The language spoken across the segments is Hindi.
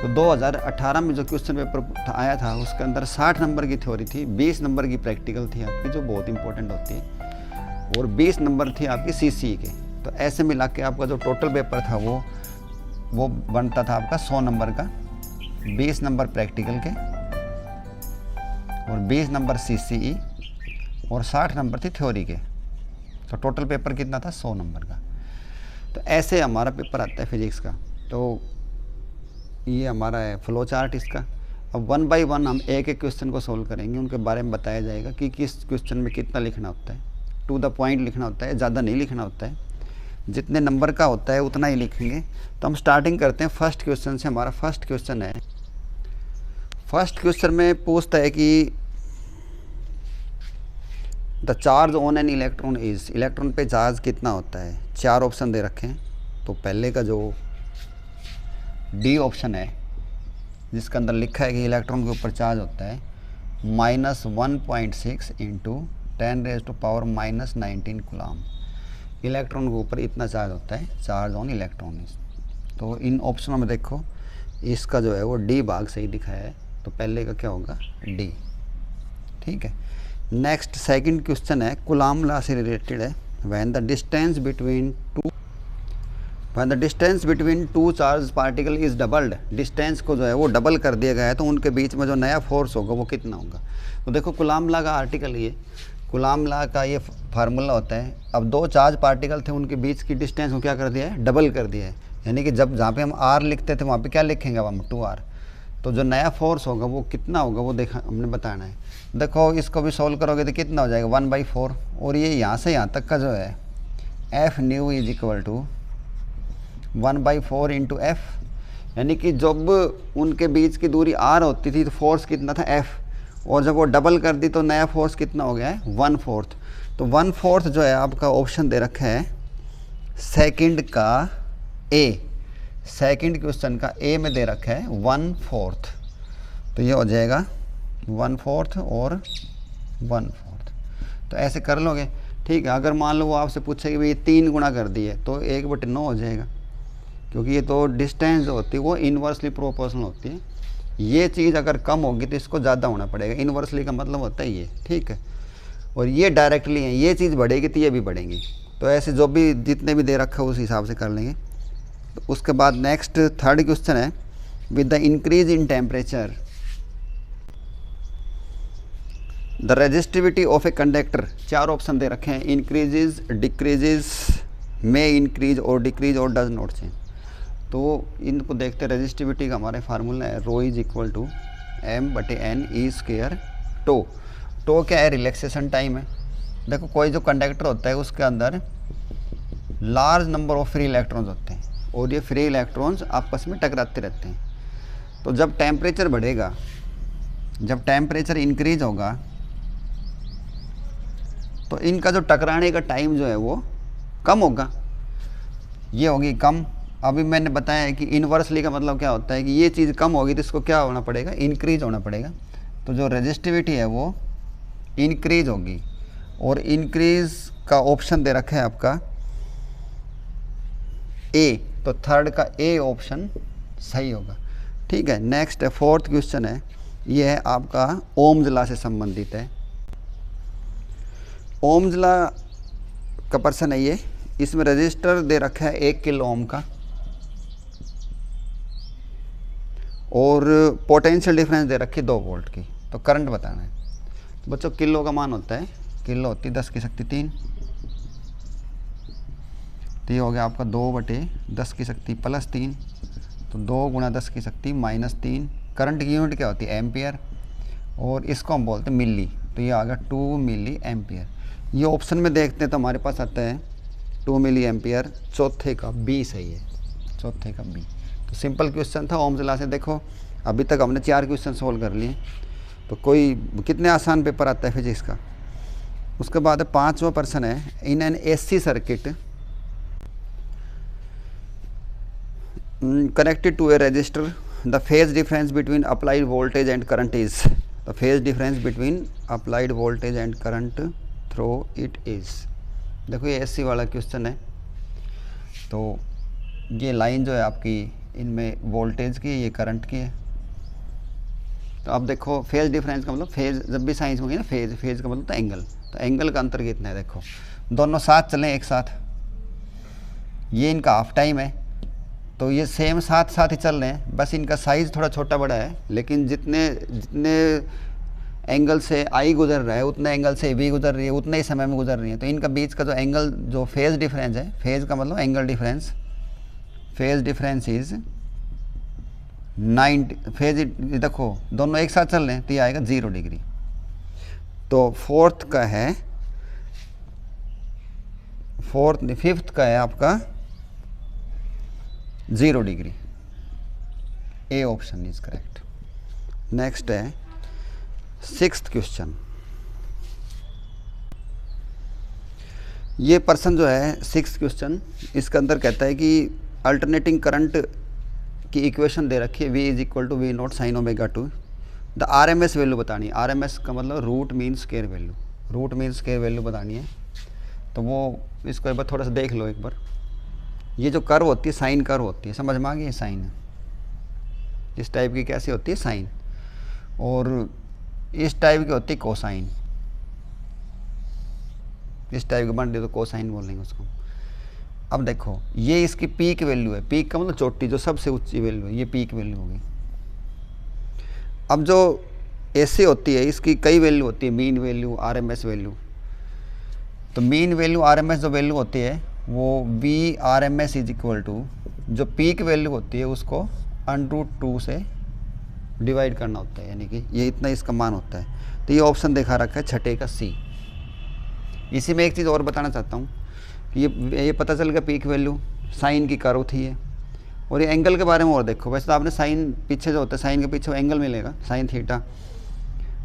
तो 2018 में जो क्वेश्चन पेपर आया था उसके अंदर 60 नंबर की थ्योरी थी, 20 नंबर की प्रैक्टिकल थी आपकी जो बहुत इंपॉर्टेंट होती है, और 20 नंबर थी आपकी सीसी के। तो ऐसे मिला के आपका जो टोटल पेपर था वो बनता था आपका 100 नंबर का, 20 नंबर प्रैक्टिकल के और 20 नंबर सीसीई और 60 नंबर थी थ्योरी के। तो टोटल पेपर कितना था, 100 नंबर का। तो ऐसे हमारा पेपर आता है फिजिक्स का। तो ये हमारा है फ्लो चार्ट इसका। अब 1 बाय 1 हम एक एक क्वेश्चन को सोल्व करेंगे, उनके बारे में बताया जाएगा कि किस क्वेश्चन में कितना लिखना होता है, टू द पॉइंट लिखना होता है, ज़्यादा नहीं लिखना होता है, जितने नंबर का होता है उतना ही लिखेंगे। तो हम स्टार्टिंग करते हैं फर्स्ट क्वेश्चन से। हमारा फर्स्ट क्वेश्चन है, फर्स्ट क्वेश्चन में पूछता है कि the charge on an electron is, electron पे चार्ज कितना होता है। 4 ऑप्शन दे रखे हैं। तो पहले का जो डी ऑप्शन है जिसके अंदर लिखा है कि इलेक्ट्रॉन के ऊपर चार्ज होता है -1.6 इंटू 10⁻⁻19 कूलम। इलेक्ट्रॉन के ऊपर इतना चार्ज होता है, चार्ज ऑन इलेक्ट्रॉन। तो इन ऑप्शनों में देखो इसका जो है वो डी भाग सही दिखाया है, तो पहले का क्या होगा, डी। ठीक है। नेक्स्ट सेकंड क्वेश्चन है, कूलम लॉ से रिलेटेड है। When the distance between two charge particle is doubled, distance को जो है वो डबल कर दिया गया है तो उनके बीच में जो नया फोर्स होगा वो कितना होगा। तो देखो कूलम लॉ का आर्टिकल, ये कूलम लॉ का ये फार्मूला होता है। अब 2 चार्ज पार्टिकल थे, उनके बीच की डिस्टेंस को क्या कर दिया है, डबल कर दिया है। यानी कि जब जहाँ पे हम आर लिखते थे वहाँ पे क्या लिखेंगे अब हम, 2r। तो जो नया फोर्स होगा वो कितना होगा वो देखा हमने बताना है। देखो इसको भी सॉल्व करोगे तो कितना हो जाएगा, 1/4। और ये यहाँ से यहाँ तक का जो है f new is equal to 1/4 into f. यानी कि जब उनके बीच की दूरी आर होती थी तो फोर्स कितना था, एफ। और जब वो डबल कर दी तो नया फोर्स कितना हो गया है, 1/4। तो 1/4 जो है आपका ऑप्शन दे रखा है सेकंड का ए, सेकंड क्वेश्चन का ए में दे रखा है 1/4। तो ये हो जाएगा 1/4 और 1/4। तो ऐसे कर लोगे। ठीक है। अगर मान लो वो आपसे पूछे कि भाई 3 गुना कर दिए तो 1/9 हो जाएगा, क्योंकि ये तो डिस्टेंस जो होती है वो इन्वर्सली प्रोपोर्शनल होती है। ये चीज़ अगर कम होगी तो इसको ज़्यादा होना पड़ेगा। इन्वर्सली का मतलब होता है ये। ठीक है। और ये डायरेक्टली है, ये चीज़ बढ़ेगी तो ये भी बढ़ेंगी। तो ऐसे जो भी जितने भी दे रखा है उस हिसाब से कर लेंगे। तो उसके बाद नेक्स्ट थर्ड क्वेश्चन है, with the increase in temperature the resistivity of a conductor. 4 option दे रखे हैं, इंक्रीजेज, डिक्रीजेज, मे इंक्रीज और डिक्रीज और डज नॉट चेंज। तो इनको देखते हैं। रेजिस्टिविटी का हमारे फार्मूला है rho is equal to m/n E²। Tau क्या है, रिलैक्सेशन टाइम है। देखो कोई जो कंडक्टर होता है उसके अंदर large number of free electrons होते हैं और ये फ्री इलेक्ट्रॉन्स आपस में टकराते रहते हैं। तो जब टेम्परेचर बढ़ेगा, जब टेम्परेचर इंक्रीज होगा तो इनका जो टकराने का टाइम जो है वो कम होगा, ये होगी कम। अभी मैंने बताया है कि इन्वर्सली का मतलब क्या होता है कि ये चीज़ कम होगी तो इसको क्या होना पड़ेगा, इंक्रीज होना पड़ेगा। तो जो रेजिस्टिविटी है वो इंक्रीज होगी। और इंक्रीज का ऑप्शन दे रखा है आपका ए, तो थर्ड का ए ऑप्शन सही होगा। ठीक है। नेक्स्ट है फोर्थ क्वेश्चन है, ये है आपका ओम्स लॉ से संबंधित है। ओम्स लॉ का पर्सन है ये। इसमें रजिस्टर दे रखा है 1 किलो ओम का और पोटेंशियल डिफरेंस दे रखी 2 वोल्ट की। तो करंट बताना है। तो बच्चों किलो का मान होता है, किलो होती है 10⁻³ तो ये हो गया आपका 2/10⁻³ तो 2 × 10⁻³ करंट की यूनिट क्या होती है, एम्पियर। और इसको हम बोलते हैं मिली, तो ये आ गया 2 मिली एम्पियर। ये ऑप्शन में देखते हैं तो हमारे पास आता है 2 मिली एम्पियर। चौथे का बी सही है, चौथे का बी। तो सिंपल क्वेश्चन था ओम्स लॉ से। देखो अभी तक हमने 4 क्वेश्चन सोल्व कर लिए। तो कोई कितने आसान पेपर आता है फिजिक्स का। उसके बाद 5वां पर्सन है, in an AC circuit connected to a resistor the phase difference between applied voltage and current is, the phase difference between applied voltage and current through it is. देखो ये एसी वाला क्वेश्चन है। तो ये लाइन जो है आपकी इनमें वोल्टेज की, ये करंट की है। तो अब देखो फेज डिफरेंस का मतलब, फेज जब भी साइंस होगी ना, फेज का मतलब तो एंगल, तो एंगल का अंतर कितना है देखो, दोनों साथ चलें एक साथ, ये इनका हाफ टाइम है, तो ये सेम साथ साथ ही चल रहे हैं, बस इनका साइज़ थोड़ा छोटा बड़ा है, लेकिन जितने जितने एंगल से आई गुजर रहा है उतने एंगल से वी गुजर रही है, उतने ही समय में गुजर रही है। तो इनका बीच का जो एंगल, जो फेज डिफरेंस है, फेज का मतलब angle difference, phase difference is 90, phase देखो दोनों एक साथ चल रहे हैं तो ये आएगा 0 डिग्री। तो फिफ्थ का है आपका 0 degree. A option is correct. Next है 6th क्वेश्चन। ये पर्सन जो है 6th क्वेश्चन, इसके अंदर कहता है कि अल्टरनेटिंग करंट की इक्वेशन दे रखी है, V is equal to V naught sine omega 2, the RMS value बतानी है। RMS का मतलब root mean square value, root mean square value बतानी है। तो वो इसको एक बार थोड़ा सा देख लो एक बार। ये जो कर्व होती है, साइन कर्व होती है, समझ में आ गई है साइन, इस टाइप की कैसी होती है साइन, और इस टाइप की होती है कोसाइन, इस टाइप की बन रही तो कोसाइन बोलेंगे उसको। अब देखो ये इसकी पीक वैल्यू है, पीक का मतलब चोटी, जो सबसे ऊंची वैल्यू है, ये पीक वैल्यू होगी। अब जो ऐसे होती है इसकी कई वैल्यू होती है, मीन वैल्यू, RMS वैल्यू। तो मीन वैल्यू RMS जो वैल्यू होती है वो VRMS इज इक्वल टू जो पीक वैल्यू होती है उसको √2 से डिवाइड करना होता है, यानी कि ये इतना इसका मान होता है। तो ये ऑप्शन दिखा रखा है छठे का C। इसी में एक चीज़ और बताना चाहता हूँ कि ये पता चल गया पीक वैल्यू, साइन की कर्व थी ये। और ये एंगल के बारे में और देखो, वैसे तो आपने साइन पीछे जो होता है, साइन के पीछे एंगल मिलेगा, साइन थीटा।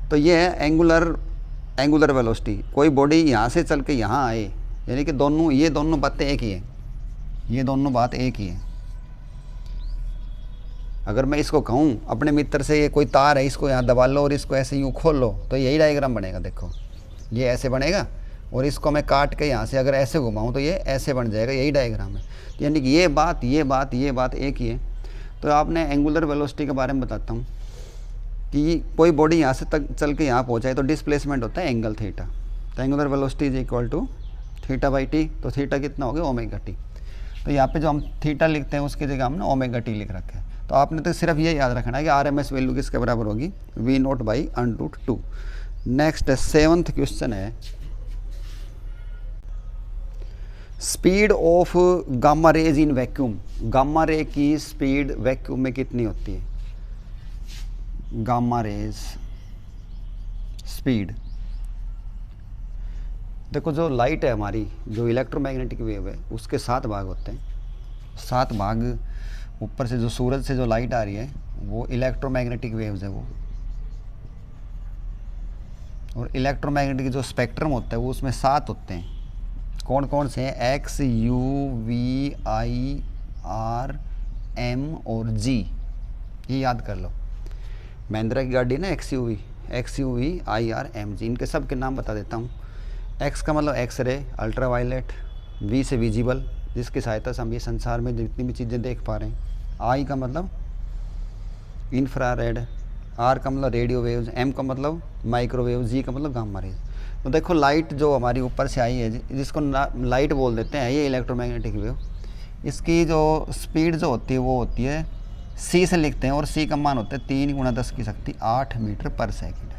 तो ये है एंगुलर वेलोसिटी। कोई बॉडी यहाँ से चल के यहाँ आए, यानी कि दोनों, ये दोनों बातें एक ही है, ये दोनों बात एक ही है। अगर मैं इसको कहूँ अपने मित्र से, ये कोई तार है, इसको यहाँ दबा लो और इसको ऐसे यूँ खोल लो, तो यही डायग्राम बनेगा। देखो ये ऐसे बनेगा, और इसको मैं काट के यहाँ से अगर ऐसे घुमाऊँ तो ये ऐसे बन जाएगा, यही डायग्राम है। तो यानी कि ये बात एक ही है। तो आपने एंगुलर वेलोसिटी के बारे में बताता हूँ कि कोई बॉडी यहाँ से तक चल के यहाँ पहुँचाए तो डिस्प्लेसमेंट होता है एंगल थीटा। तो angular velocity is equal to θ/t। तो थीटा कितना हो गया, ω/t। तो यहाँ पे जो हम थीटा लिखते हैं उसकी जगह हमने ω/t लिख रखा है। तो आपने तो सिर्फ ये याद रखना है कि RMS वैल्यू किसके बराबर होगी, V0/√2। नेक्स्ट 7th क्वेश्चन है, speed of gamma rays in vacuum. Gamma ray की स्पीड वैक्यूम में कितनी होती है, गामा रेज स्पीड। देखो जो लाइट है हमारी, जो इलेक्ट्रोमैग्नेटिक वेव है, उसके 7 भाग होते हैं। 7 भाग, ऊपर से जो सूरज से जो लाइट आ रही है वो इलेक्ट्रोमैग्नेटिक वेव्स है वो। और इलेक्ट्रोमैग्नेटिक जो स्पेक्ट्रम होता है वो उसमें 7 होते हैं। कौन कौन से हैं, X, U, V, I, R, M और G। ये याद कर लो, महिंद्रा की गाड़ी ना XUV, I, R, M, G, इनके सब के नाम बता देता हूँ। X का मतलब एक्सरे, अल्ट्रावायलेट। V से विजिबल, जिसकी सहायता से हम ये संसार में जितनी भी चीज़ें देख पा रहे हैं। I का मतलब इंफ्रारेड, R का मतलब रेडियो वेव्स, M का मतलब माइक्रोवेव, G का मतलब गामा रेज। तो देखो लाइट जो हमारी ऊपर से आई है, जिसको लाइट बोल देते हैं, ये इलेक्ट्रोमैग्नेटिक वेव, इसकी जो स्पीड जो होती है वो होती है C से लिखते हैं, और C का मान होता है 3 × 10⁸ मीटर पर सेकेंड।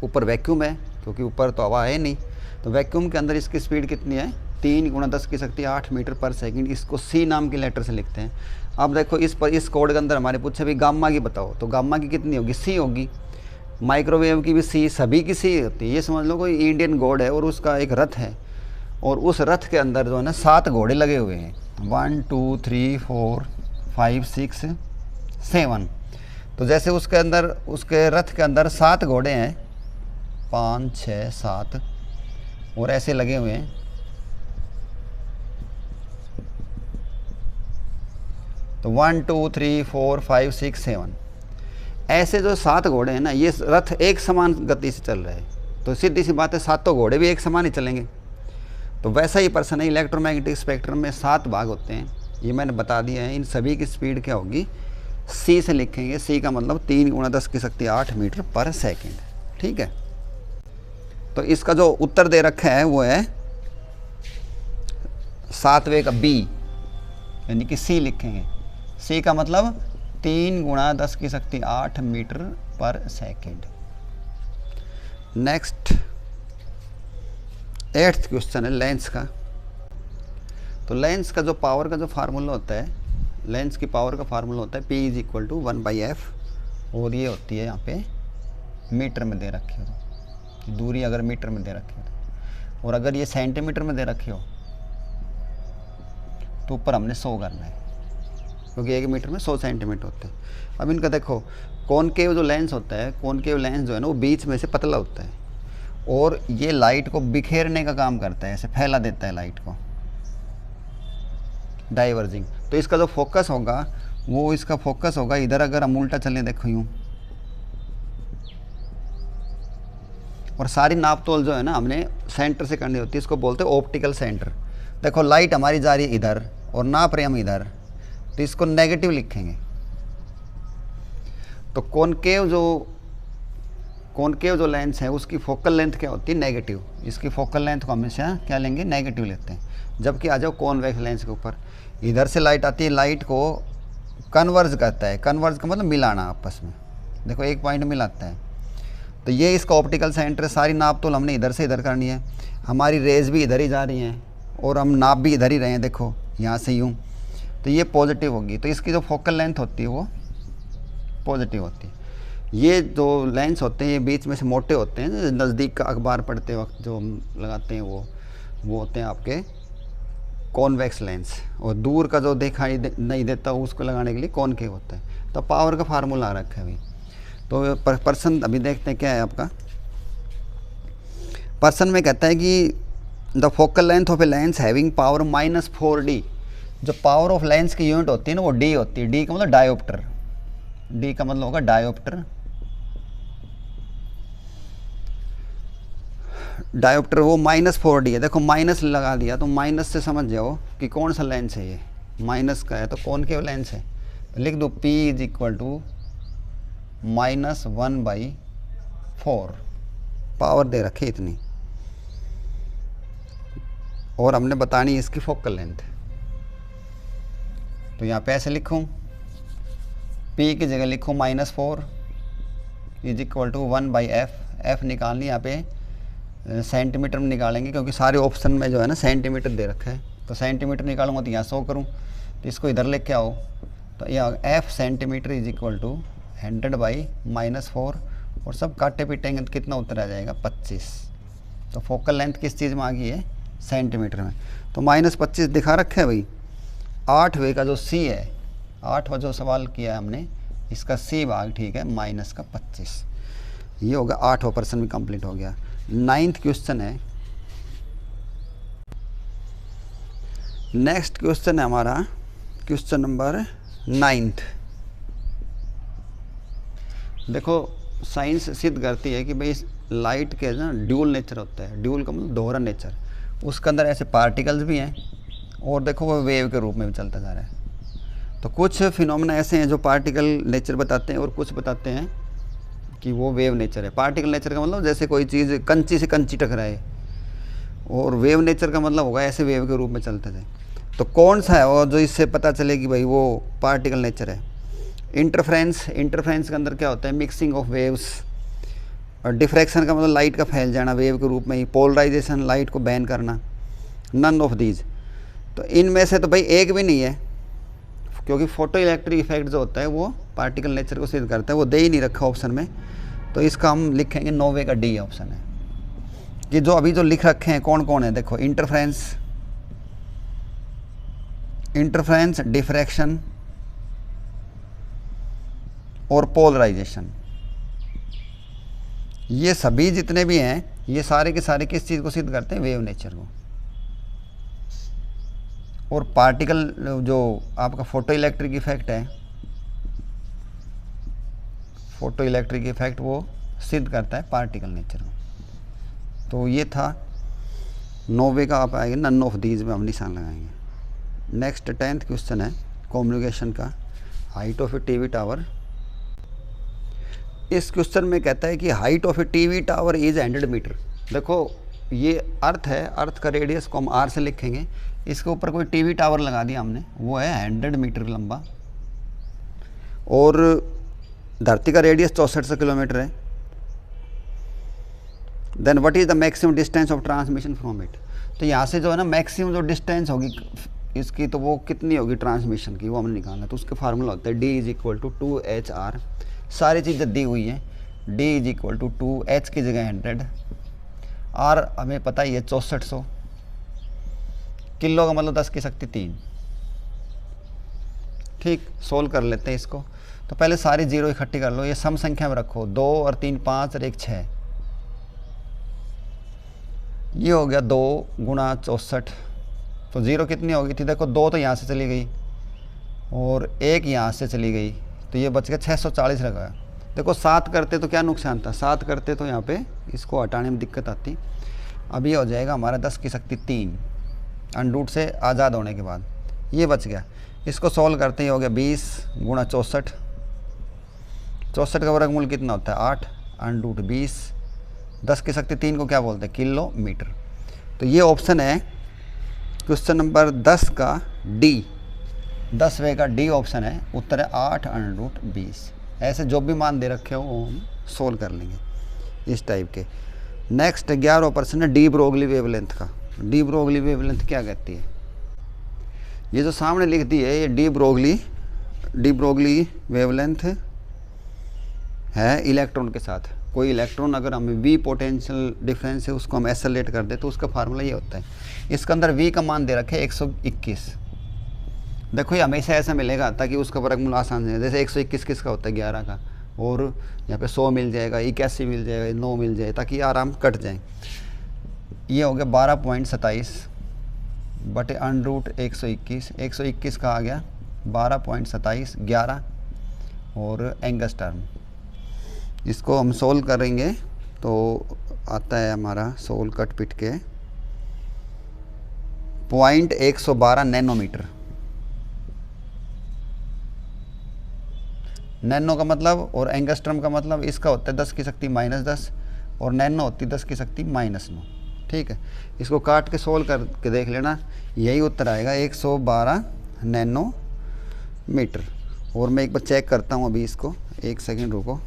ऊपर वैक्यूम है, क्योंकि ऊपर तो हवा है नहीं, तो वैक्यूम के अंदर इसकी स्पीड कितनी है, 3 × 10⁸ मीटर पर सेकेंड। इसको C नाम के लेटर से लिखते हैं। अब देखो इस कोड के अंदर हमारे पूछे भी गामा की बताओ, तो गामा की कितनी होगी, C होगी। माइक्रोवेव की भी C, सभी की C होती है। ये समझ लो कोई इंडियन गॉड है और उसका एक रथ है, और उस रथ के अंदर जो है ना 7 घोड़े लगे हुए हैं, 1 2 3 4 5 6 7। तो जैसे उसके अंदर, उसके रथ के अंदर 7 घोड़े हैं, 5 6 7 और ऐसे लगे हुए हैं। तो 1 2 3 4 5 6 7 ऐसे जो 7 घोड़े हैं ना, ये रथ एक समान गति से चल रहे हैं। तो सीधी सी बात है, 7 घोड़े भी एक समान ही चलेंगे। तो वैसा ही पर्सन है, इलेक्ट्रोमैग्नेटिक स्पेक्ट्रम में 7 भाग होते हैं। ये मैंने बता दिया है। इन सभी की स्पीड क्या होगी, सी से लिखेंगे। सी का मतलब 3 × 10⁸ मीटर पर सेकेंड। ठीक है, तो इसका जो उत्तर दे रखा है वो है 7वें का बी, यानी कि सी लिखेंगे। सी का मतलब 3 × 10⁸ मीटर पर सेकेंड। नेक्स्ट 8th क्वेश्चन है लेंस का। तो लेंस का जो पावर का जो फार्मूला होता है, लेंस की पावर का फार्मूला होता है P = 1/f, और ये होती है यहाँ पे मीटर में दे रखी हो, तो दूरी अगर मीटर में दे रखी हो, और अगर ये सेंटीमीटर में दे रखी हो तो ऊपर हमने 100 करना है, क्योंकि 1 मीटर में 100 सेंटीमीटर होते हैं। अब इनका देखो, कॉनकेव जो लेंस होता है, कॉनकेव लेंस जो है ना वो बीच में से पतला होता है, और ये लाइट को बिखेरने का काम करता है, ऐसे फैला देता है लाइट को, डाइवर्जिंग। तो इसका जो फोकस होगा वो, इसका फोकस होगा इधर। अगर हम उल्टा चलें, देखो यूँ, और सारी नाप तोल जो है ना हमने सेंटर से करनी होती है, इसको बोलते हैं ऑप्टिकल सेंटर। देखो लाइट हमारी जा रही है इधर और नाप रहे हम इधर, तो इसको नेगेटिव लिखेंगे। तो कॉनकेव जो लेंस है उसकी फोकल लेंथ क्या होती है, नेगेटिव। इसकी फोकल लेंथ को हमेशा क्या लेंगे, नेगेटिव लेते हैं। जबकि आ जाओ कॉन्वेक्स लेंस के ऊपर, इधर से लाइट आती है, लाइट को कन्वर्ज करता है। कन्वर्ज का मतलब मिलाना आपस में, देखो एक पॉइंट मिलाता है। तो ये इसका ऑप्टिकल सेंटर, सारी नाप तोल हमने इधर से इधर करनी है। हमारी रेज भी इधर ही जा रही हैं और हम नाप भी इधर ही रहे हैं, देखो यहाँ से यूँ, तो ये पॉजिटिव होगी। तो इसकी जो फोकल लेंथ होती है वो पॉजिटिव होती है। ये जो लेंस होते हैं ये बीच में से मोटे होते हैं, नज़दीक का अखबार पढ़ते वक्त जो हम लगाते हैं वो होते हैं आपके कॉन्वेक्स लेंस, और दूर का जो दिखाई नहीं देता उसको लगाने के लिए कॉनकेव होता है। तो पावर का फार्मूला आ रखा है अभी। तो पर्सन अभी देखते हैं क्या है आपका। पर्सन में कहता है कि the focal length of a lens having power -4D। जो पावर ऑफ लेंस की यूनिट होती है ना वो D होती है। D का मतलब डायोप्टर, D का मतलब होगा डायोप्टर। डायोप्टर वो -4D है। देखो माइनस लगा दिया तो माइनस से समझ जाओ कि कौन सा लेंस है, ये माइनस का है तो कॉनकेव लेंस है। तो लिख दो P = -1/4, पावर दे रखी इतनी, और हमने बतानी इसकी फोकल लेंथ। तो यहाँ पे ऐसे लिखूँ, P की जगह लिखूँ -4 = 1/f। f निकालनी यहाँ पे सेंटीमीटर में निकालेंगे, क्योंकि सारे ऑप्शन में जो है ना सेंटीमीटर दे रखा है। तो सेंटीमीटर निकालूंगा तो यहाँ 100 करूँ, तो इसको इधर लेके आओ, तो यहाँ f सेंटीमीटर = 100/-4, और सब काटे पीटेंगे तो कितना उत्तर आ जाएगा, 25। तो फोकल लेंथ किस चीज़ में आ गई है, सेंटीमीटर में। तो -25 दिखा रखा है भाई। 8वें का जो C है, 8वां जो सवाल किया है हमने, इसका C भाग ठीक है -25। ये होगा 8वां पर्सन भी कंप्लीट हो गया। 9th क्वेश्चन है। नेक्स्ट क्वेश्चन है हमारा क्वेश्चन नंबर 9th। देखो साइंस सिद्ध करती है कि भाई लाइट के ना ड्यूल नेचर होता है। ड्यूल का मतलब दोहरा नेचर। उसके अंदर ऐसे पार्टिकल्स भी हैं, और देखो वो वेव के रूप में भी चलता जा रहा है। तो कुछ फिनोमेना ऐसे हैं जो पार्टिकल नेचर बताते हैं, और कुछ बताते हैं कि वो वेव नेचर है। पार्टिकल नेचर का मतलब जैसे कोई चीज़ कंची से कंची टकराए, और वेव नेचर का मतलब होगा ऐसे वेव के रूप में चलते जाए। तो कौन सा है और जो इससे पता चले कि भाई वो पार्टिकल नेचर है। इंटरफ्रेंस, इंटरफ्रेंस के अंदर क्या होता है, मिक्सिंग ऑफ वेव्स। और डिफ्रैक्शन का मतलब लाइट का फैल जाना वेव के रूप में ही। पोलराइजेशन, लाइट को बैन करना। None of these. तो इनमें से तो भाई एक भी नहीं है, क्योंकि फोटो इलेक्ट्रिक इफेक्ट जो होता है वो पार्टिकल नेचर को सिद्ध करता है, वो दे ही नहीं रखा ऑप्शन में। तो इसका हम लिखेंगे 9वें का D ऑप्शन है। कि जो अभी जो लिख रखे हैं कौन कौन है, देखो इंटरफ्रेंस, डिफ्रैक्शन और पोलराइजेशन, ये सभी जितने भी हैं ये सारे के सारे किस चीज़ को सिद्ध करते हैं, वेव नेचर को। और पार्टिकल जो आपका फोटो इलेक्ट्रिक इफेक्ट है, फोटो इलेक्ट्रिक इफेक्ट वो सिद्ध करता है पार्टिकल नेचर को। तो ये था 9वें का। आप आएंगे नन ऑफ दीज में हम निशान लगाएंगे। नेक्स्ट 10th क्वेश्चन है कम्युनिकेशन का, height of a TV tower. इस क्वेश्चन में कहता है कि height of a TV tower is 100 metre. देखो ये अर्थ है, अर्थ का रेडियस को हम आर से लिखेंगे, इसके ऊपर कोई टीवी टावर लगा दिया हमने, वो है 100 मीटर लंबा, और धरती का रेडियस 6400 किलोमीटर है। Then what is the maximum distance of transmission from it. तो यहाँ से जो है ना मैक्सिमम जो डिस्टेंस होगी इसकी, तो वो कितनी होगी ट्रांसमिशन की, वो हमने निकालना। तो उसके फार्मूला होता है D = 2HR। सारी चीज़ें दी हुई हैं, D = 2, H की जगह 100, R हमें पता ही है 6400, किलो का मतलब 10 की शक्ति 3। ठीक, सोल्व कर लेते हैं इसको। तो पहले सारी जीरो इकट्ठी कर लो, ये सम संख्या में रखो, 2 और 3 5 और 1 6। ये हो गया 2 × 64। तो जीरो कितनी होगी थी, देखो 2 तो यहाँ से चली गई और 1 यहाँ से चली गई, तो ये बच गया 640 लगा। देखो 7 करते तो क्या नुकसान था, 7 करते तो यहाँ पे इसको हटाने में दिक्कत आती। अब ये हो जाएगा हमारा 10 की शक्ति 3 √ से आज़ाद होने के बाद, ये बच गया। इसको सॉल्व करते ही हो गया 20 × 64। 64 का वर्गमूल कितना होता है 8 √ 20। 10 की शक्ति 3 को क्या बोलते हैं, किलोमीटर। तो ये ऑप्शन है क्वेश्चन नंबर 10 का D, 10वें का D ऑप्शन है, उत्तर है 8 √ 20। ऐसे जो भी मान दे रखे हो वो हम सोल्व कर लेंगे इस टाइप के। नेक्स्ट 11वां प्रश्न है डी ब्रोगली वेवलेंथ का। डी ब्रोगली वेवलेंथ क्या कहती है, ये जो सामने लिख दी है ये डी ब्रोगली वेवलेंथ है इलेक्ट्रॉन के साथ। कोई इलेक्ट्रॉन अगर हमें V पोटेंशियल डिफरेंस है उसको हम एसेलेट कर दे तो उसका फार्मूला ये होता है। इसके अंदर V का मान दे रखे 121। देखो ये हमेशा ऐसा मिलेगा ताकि उसका वर्गमूल आसान है। जैसे 121 किसका होता है 11 का, और यहाँ पे 100 मिल जाएगा, 81 मिल जाएगा, 9 मिल जाए, ताकि आराम कट जाए। ये हो गया 12.27 बटे √121। 121 का आ गया 12.27 11 और एंगस टर्म। इसको हम सोल्व करेंगे तो आता है हमारा सोल्व कट पिट के 0.112 नैनोमीटर। नैनो का मतलब और एंगस्ट्रम का मतलब इसका होता है 10 की शक्ति -10 और नैनो होती है 10 की शक्ति -9। ठीक है, इसको काट के सोल्व करके देख लेना, यही उत्तर आएगा 112 नैनोमीटर। और मैं एक बार चेक करता हूँ अभी इसको, 1 सेकेंड रुको।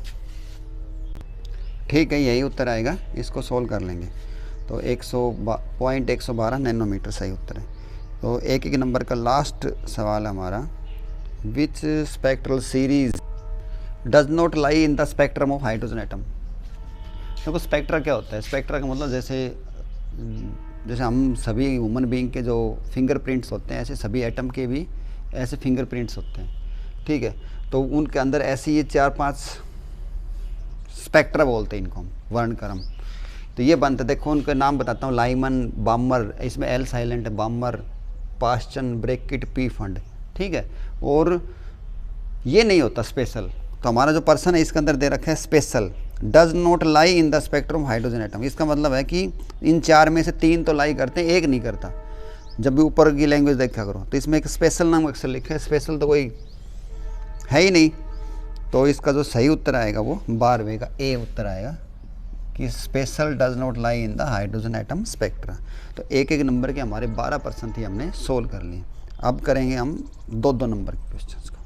ठीक है, यही उत्तर आएगा, इसको सोल्व कर लेंगे। तो 112 नैनोमीटर सही उत्तर है। तो एक नंबर का लास्ट सवाल हमारा, which spectral series does not lie in the spectrum of hydrogen atom. देखो स्पेक्ट्रा क्या होता है, स्पेक्ट्रा का मतलब जैसे हम सभी ह्यूमन बीइंग के जो फिंगरप्रिंट्स होते हैं, ऐसे सभी एटम के भी ऐसे फिंगरप्रिंट्स होते हैं। ठीक है, तो उनके अंदर ऐसी ये 4-5 स्पेक्ट्रा बोलते हैं इनको हम, वर्णक्रम। तो ये बनते, देखो उनके नाम बताता हूँ, लाइमन, बामर, इसमें एल साइलेंट है, बामर, पास्चन, ब्रेकिट, पी फंड। ठीक है, और ये नहीं होता स्पेशल। तो हमारा जो पर्सन है इसके अंदर दे रखा है special, does not lie in the spectrum hydrogen atom. इसका मतलब है कि इन 4 में से 3 तो लाई करते हैं, 1 नहीं करता। जब भी ऊपर की लैंग्वेज देखा करो तो इसमें एक स्पेशल नाम अक्सर लिखा है, स्पेशल तो कोई है ही नहीं। तो इसका जो सही उत्तर आएगा वो 12वें का A उत्तर आएगा कि special does not lie in the hydrogen atom spectra. तो एक नंबर के हमारे 12% ही हमने सोल्व कर लिए। अब करेंगे हम 2-2 नंबर के क्वेश्चंस को।